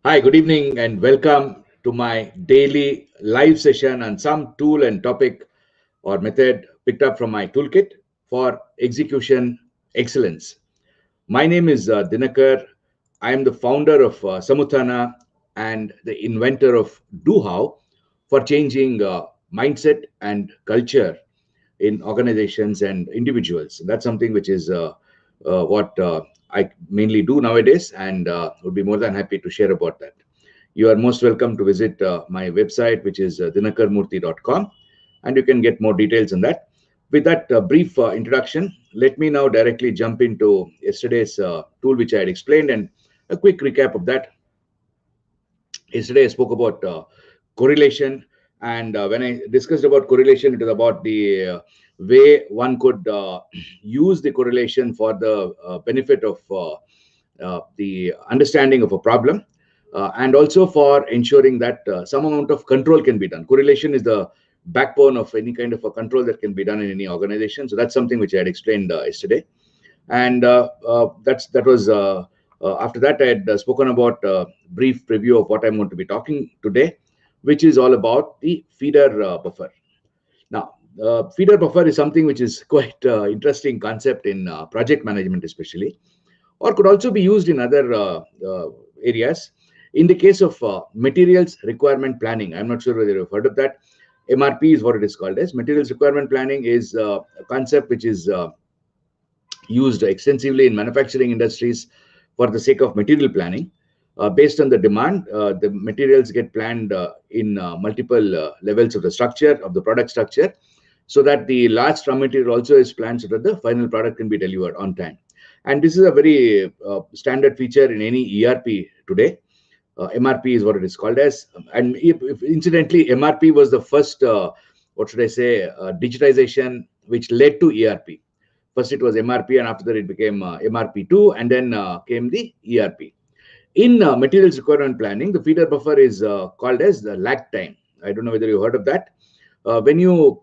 Hi, good evening, and welcome to my daily live session on some tool and topic or method picked up from my toolkit for execution excellence. My name is Dinakar. I am the founder of Samuthana and the inventor of DoHow for changing mindset and culture in organizations and individuals. That's something which is what I mainly do nowadays, and would be more than happy to share about that. You are most welcome to visit my website, which is dinakarmurthy.com, and you can get more details on that. With that brief introduction, let me now directly jump into yesterday's tool, which I had explained, and a quick recap of that. Yesterday, I spoke about correlation, and when I discussed about correlation, it was about the way one could use the correlation for the benefit of the understanding of a problem, and also for ensuring that some amount of control can be done. Correlation is the backbone of any kind of a control that can be done in any organization. So that's something which I had explained yesterday, and that was after that I had spoken about a brief preview of what I'm going to be talking today, which is all about the feeder buffer. Now, feeder buffer is something which is quite interesting concept in project management, especially, or could also be used in other areas. In the case of materials requirement planning, I'm not sure whether you've heard of that. MRP is what it is called as. Materials requirement planning is a concept which is used extensively in manufacturing industries for the sake of material planning. Based on the demand, the materials get planned in multiple levels of the structure, of the product structure, so that the large raw material also is planned so that the final product can be delivered on time. And this is a very standard feature in any ERP today. MRP is what it is called as. And if incidentally, MRP was the first, what should I say, digitization which led to ERP. First, it was MRP, and after that, it became MRP2, and then came the ERP. In materials requirement planning, the feeder buffer is called as the lag time. I don't know whether you heard of that. When you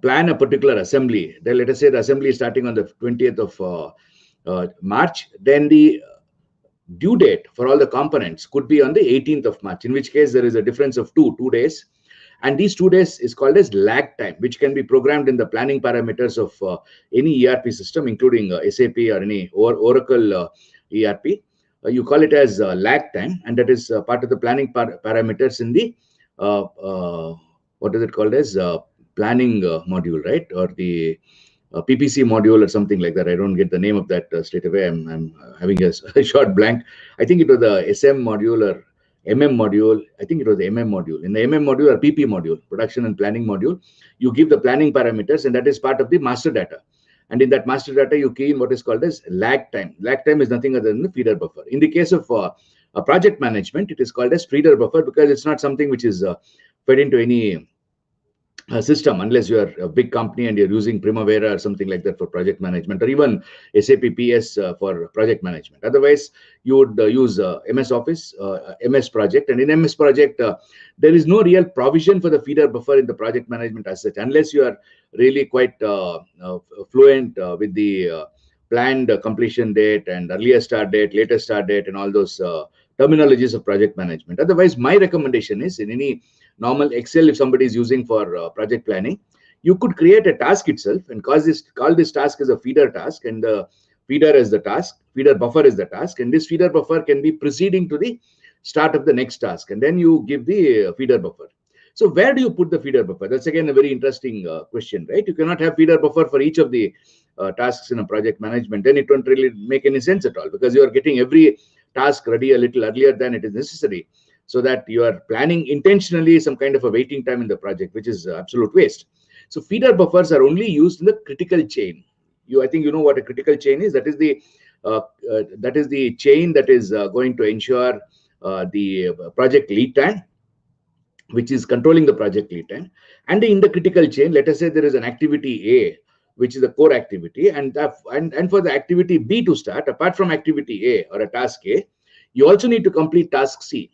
plan a particular assembly, then let us say the assembly is starting on the 20th of March, then the due date for all the components could be on the 18th of March, in which case there is a difference of two days. And these 2 days is called as lag time, which can be programmed in the planning parameters of any ERP system, including SAP or any Oracle ERP. You call it as lag time, and that is part of the planning parameters in the what is it called as planning module, right? Or the PPC module or something like that. I don't get the name of that straight away. I'm having a short blank. I think it was the SM module or MM module. I think it was the MM module. In the MM module or PP module, production and planning module, you give the planning parameters, and that is part of the master data. And in that master data, you key in what is called as lag time. Lag time is nothing other than the feeder buffer. In the case of project management, it is called as feeder buffer because it's not something which is fed into any system, unless you are a big company and you're using Primavera or something like that for project management, or even SAP PS for project management. Otherwise, you would use MS Office, MS Project, and in MS Project, there is no real provision for the feeder buffer in the project management as such, unless you are really quite fluent with the planned completion date and earlier start date, later start date, and all those terminologies of project management. Otherwise, my recommendation is in any normal Excel, if somebody is using for project planning, you could create a task itself and call this task as a feeder task, and the feeder is the task, feeder buffer is the task, and this feeder buffer can be preceding to the start of the next task, and then you give the feeder buffer. So where do you put the feeder buffer? That's again a very interesting question, right? You cannot have feeder buffer for each of the tasks in a project management. Then it won't really make any sense at all, because you are getting every task ready a little earlier than it is necessary, so that you are planning intentionally some kind of a waiting time in the project, which is absolute waste. So feeder buffers are only used in the critical chain. I think you know what a critical chain is. That is the chain that is going to ensure the project lead time, which is controlling the project lead time. And in the critical chain, let us say there is an activity A, which is a core activity, and for the activity B to start, apart from activity A or a task A, you also need to complete task C.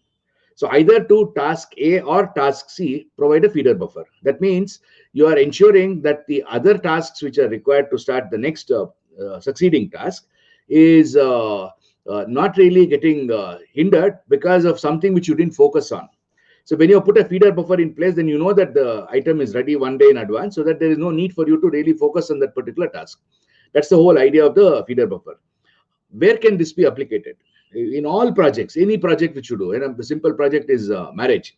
So either to task A or task C, provide a feeder buffer. That means you are ensuring that the other tasks which are required to start the next succeeding task is not really getting hindered because of something which you didn't focus on. So when you put a feeder buffer in place, then you know that the item is ready one day in advance, so that there is no need for you to really focus on that particular task. That's the whole idea of the feeder buffer. Where can this be applicated? In all projects, any project which you do. And a simple project is marriage.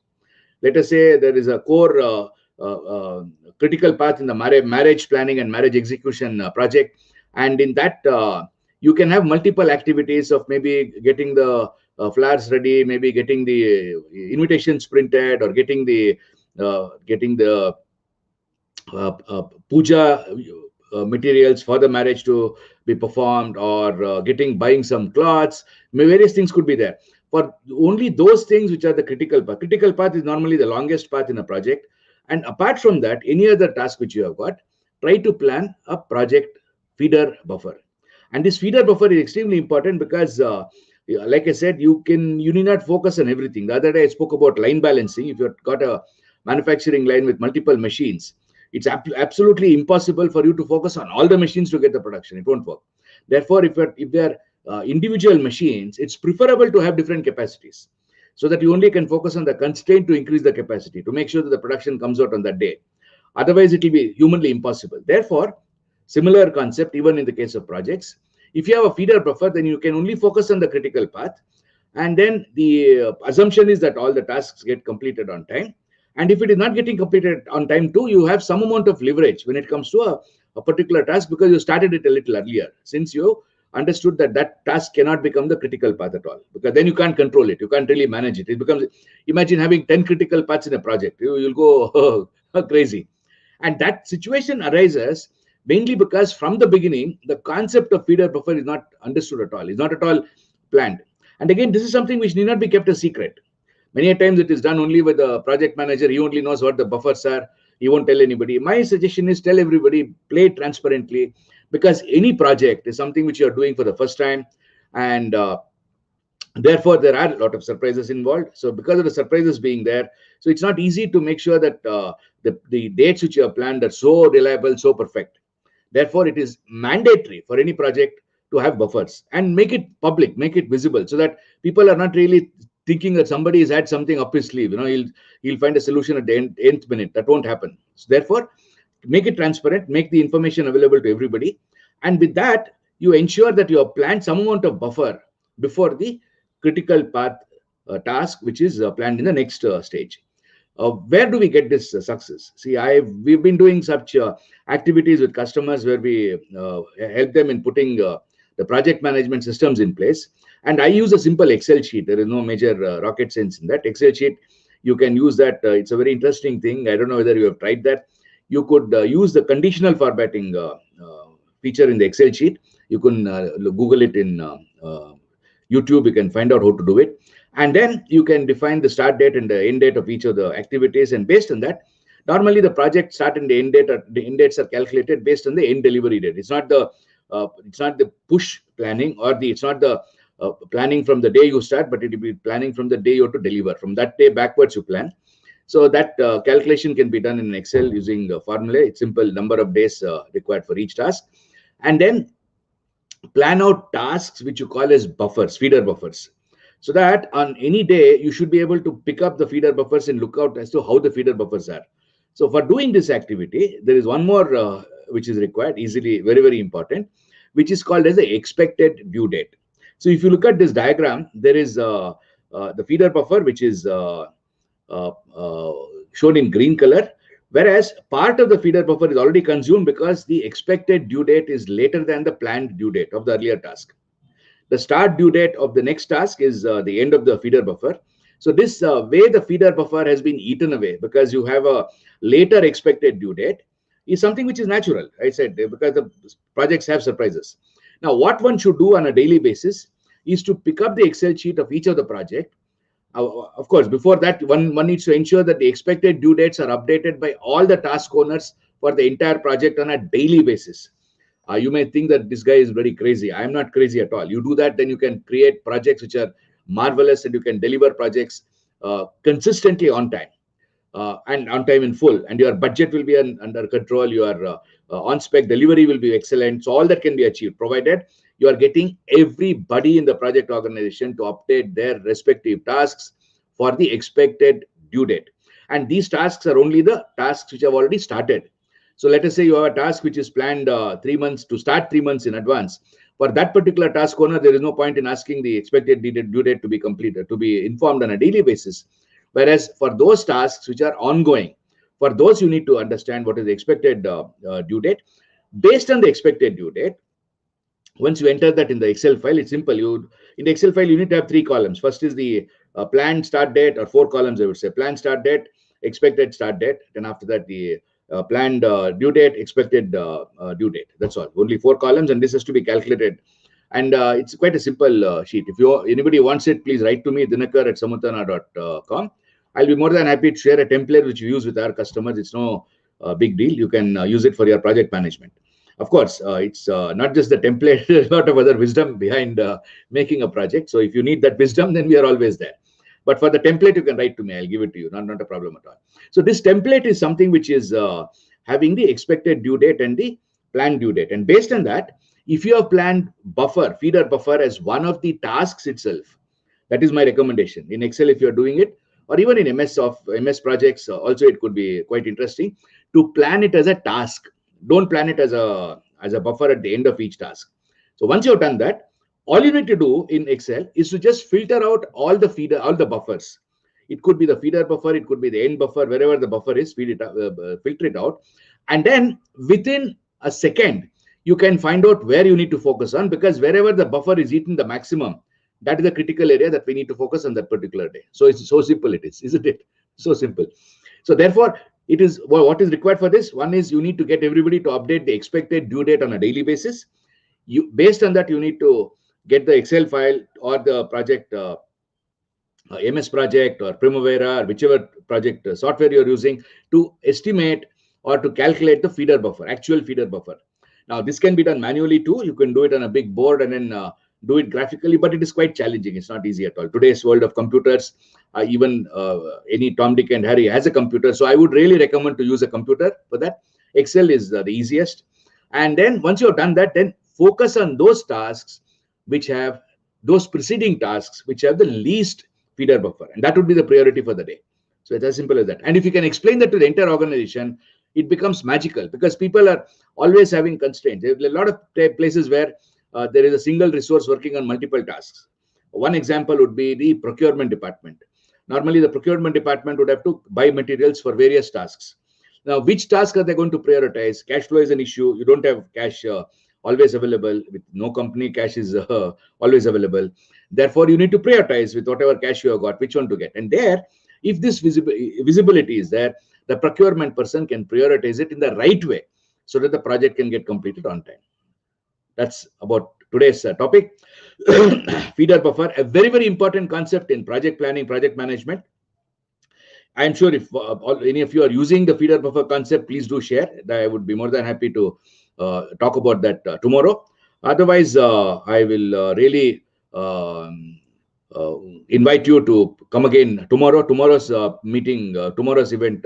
Let us say there is a core critical path in the marriage planning and marriage execution project, and in that you can have multiple activities of maybe getting the flowers ready, maybe getting the invitations printed, or getting the puja materials for the marriage to be performed, or buying some cloths. Various things could be there. For only those things which are the critical path. Critical path is normally the longest path in a project. And apart from that, any other task which you have got, try to plan a project feeder buffer. And this feeder buffer is extremely important because, like I said, you need not focus on everything. The other day I spoke about line balancing. If you've got a manufacturing line with multiple machines, it's absolutely impossible for you to focus on all the machines to get the production. It won't work. Therefore, if they're individual machines, it's preferable to have different capacities, so that you only can focus on the constraint to increase the capacity, to make sure that the production comes out on that day. Otherwise, it will be humanly impossible. Therefore, similar concept even in the case of projects. If you have a feeder buffer, then you can only focus on the critical path, and then the assumption is that all the tasks get completed on time. And if it is not getting completed on time too, you have some amount of leverage when it comes to a particular task, because you started it a little earlier, since you understood that that task cannot become the critical path at all, because then you can't control it. You can't really manage it. It becomes, imagine having 10 critical paths in a project. You'll go crazy. And that situation arises mainly because from the beginning, the concept of feeder buffer is not understood at all. It's not at all planned. And again, this is something which need not be kept a secret. Many a times it is done only with the project manager. He only knows what the buffers are. He won't tell anybody. My suggestion is tell everybody, play transparently, because any project is something which you are doing for the first time, and therefore there are a lot of surprises involved. So because of the surprises being there, so it's not easy to make sure that the dates which you have planned are so reliable, so perfect. Therefore, it is mandatory for any project to have buffers, and make it public, make it visible, so that people are not really thinking that somebody has had something up his sleeve. He'll find a solution at the nth minute. That won't happen. So therefore, make it transparent, make the information available to everybody, and with that, you ensure that you have planned some amount of buffer before the critical path task, which is planned in the next stage. Where do we get this success? See, we've been doing such activities with customers where we help them in putting the project management systems in place. And I use a simple Excel sheet. There is no major rocket science in that. Excel sheet, you can use that. It's a very interesting thing. I don't know whether you have tried that. You could use the conditional formatting feature in the Excel sheet. You can Google it in YouTube. You can find out how to do it. And then you can define the start date and the end date of each of the activities. And based on that, normally the project start and the end dates are calculated based on the end delivery date. It's not the push planning, or it's not the planning from the day you start, but it will be planning from the day you have to deliver. From that day backwards, you plan. So that calculation can be done in Excel using a formula. It's simple number of days required for each task. And then plan out tasks which you call as buffers, feeder buffers. So that on any day, you should be able to pick up the feeder buffers and look out as to how the feeder buffers are. So for doing this activity, there is one more which is required, easily, very, very important, which is called as the expected due date. So if you look at this diagram, there is the feeder buffer, which is shown in green color, whereas part of the feeder buffer is already consumed because the expected due date is later than the planned due date of the earlier task. The start due date of the next task is the end of the feeder buffer. So this way the feeder buffer has been eaten away because you have a later expected due date is something which is natural, I said, because the projects have surprises. Now, what one should do on a daily basis is to pick up the Excel sheet of each of the project. Of course, before that, one needs to ensure that the expected due dates are updated by all the task owners for the entire project on a daily basis. You may think that this guy is very crazy. I am not crazy at all. You do that, then you can create projects which are marvelous, and you can deliver projects consistently on time and on time in full. And your budget will be under control. Your on-spec delivery will be excellent. So all that can be achieved, provided you are getting everybody in the project organization to update their respective tasks for the expected due date. And these tasks are only the tasks which have already started. So let us say you have a task which is planned 3 months to start 3 months in advance. For that particular task owner, there is no point in asking the expected due date to be completed, to be informed on a daily basis. Whereas for those tasks which are ongoing, for those you need to understand what is the expected due date. Based on the expected due date, once you enter that in the Excel file, it's simple. In the Excel file, you need to have 3 columns. First is the planned start date, or 4 columns, I would say. Planned start date, expected start date. Then after that, the planned due date, expected due date. That's all. Only 4 columns, and this has to be calculated. And it's quite a simple sheet. If anybody wants it, please write to me, dinakar@samutana.com. I'll be more than happy to share a template which we use with our customers. It's no big deal. You can use it for your project management. Of course, it's not just the template. There's a lot of other wisdom behind making a project. So if you need that wisdom, then we are always there. But for the template, you can write to me. I'll give it to you. Not a problem at all. So this template is something which is having the expected due date and the planned due date. And based on that, if you have planned feeder buffer as one of the tasks itself, that is my recommendation. In Excel, if you're doing it, or even in MS projects, also it could be quite interesting to plan it as a task. Don't plan it as a buffer at the end of each task. So once you've done that, all you need to do in Excel is to just filter out all the buffers. It could be the feeder buffer, it could be the end buffer, wherever the buffer is, filter it out. And then within a second, you can find out where you need to focus on, because wherever the buffer is eaten the maximum, that is the critical area that we need to focus on that particular day. So it's so simple it is, isn't it? So simple. So therefore, it is what is required for this. One is you need to get everybody to update the expected due date on a daily basis. Based on that, you need to get the Excel file or the project, MS project or Primavera, or whichever project software you're using, to estimate or to calculate the feeder buffer, actual feeder buffer. Now, this can be done manually too. You can do it on a big board and then do it graphically, but it is quite challenging. It's not easy at all. Today's world of computers, even any Tom, Dick, and Harry has a computer. So I would really recommend to use a computer for that. Excel is the easiest. And then once you've done that, then focus on those tasks which have those preceding tasks which have the least feeder buffer. And that would be the priority for the day. So it's as simple as that. And if you can explain that to the entire organization, it becomes magical, because people are always having constraints. There are a lot of places where there is a single resource working on multiple tasks. One example would be the procurement department. Normally, the procurement department would have to buy materials for various tasks. Now, which task are they going to prioritize? Cash flow is an issue. You don't have cash always available. With no company, cash is always available. Therefore, you need to prioritize with whatever cash you have got, which one to get. And there, if this visibility is there, the procurement person can prioritize it in the right way so that the project can get completed on time. That's about today's topic. Feeder buffer, a very, very important concept in project planning, project management. I'm sure if any of you are using the feeder buffer concept, please do share. I would be more than happy to talk about that tomorrow. Otherwise, I will really invite you to come again tomorrow. Tomorrow's meeting, tomorrow's event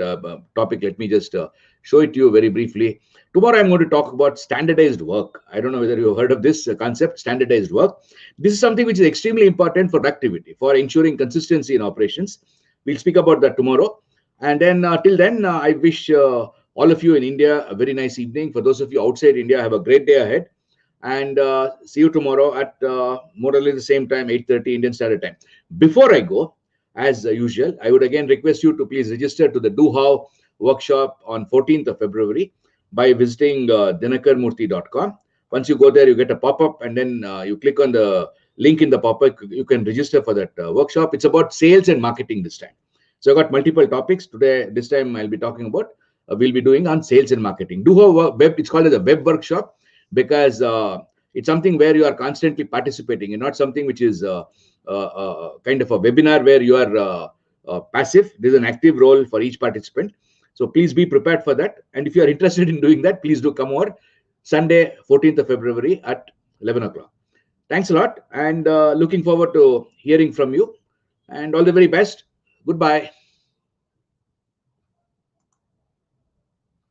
topic, let me just show it to you very briefly. Tomorrow, I'm going to talk about standardized work. I don't know whether you've heard of this concept, standardized work. This is something which is extremely important for productivity, for ensuring consistency in operations. We'll speak about that tomorrow. And then till then, I wish all of you in India a very nice evening. For those of you outside India, have a great day ahead. And see you tomorrow at more or less the same time, 8:30 Indian Standard Time. Before I go, as usual, I would again request you to please register to the Do How workshop on 14th of February by visiting dinakarmurthy.com. Once you go there, you get a pop-up, and then you click on the link in the pop-up. You can register for that workshop. It's about sales and marketing this time. So I've got multiple topics today. This time I'll be talking about, we'll be doing on sales and marketing. Do How web, it's called as a web workshop, because it's something where you are constantly participating and not something which is kind of a webinar where you are passive. There's an active role for each participant. So please be prepared for that. And if you are interested in doing that, please do come over Sunday, 14th of February at 11 o'clock. Thanks a lot, and looking forward to hearing from you, and all the very best. Goodbye.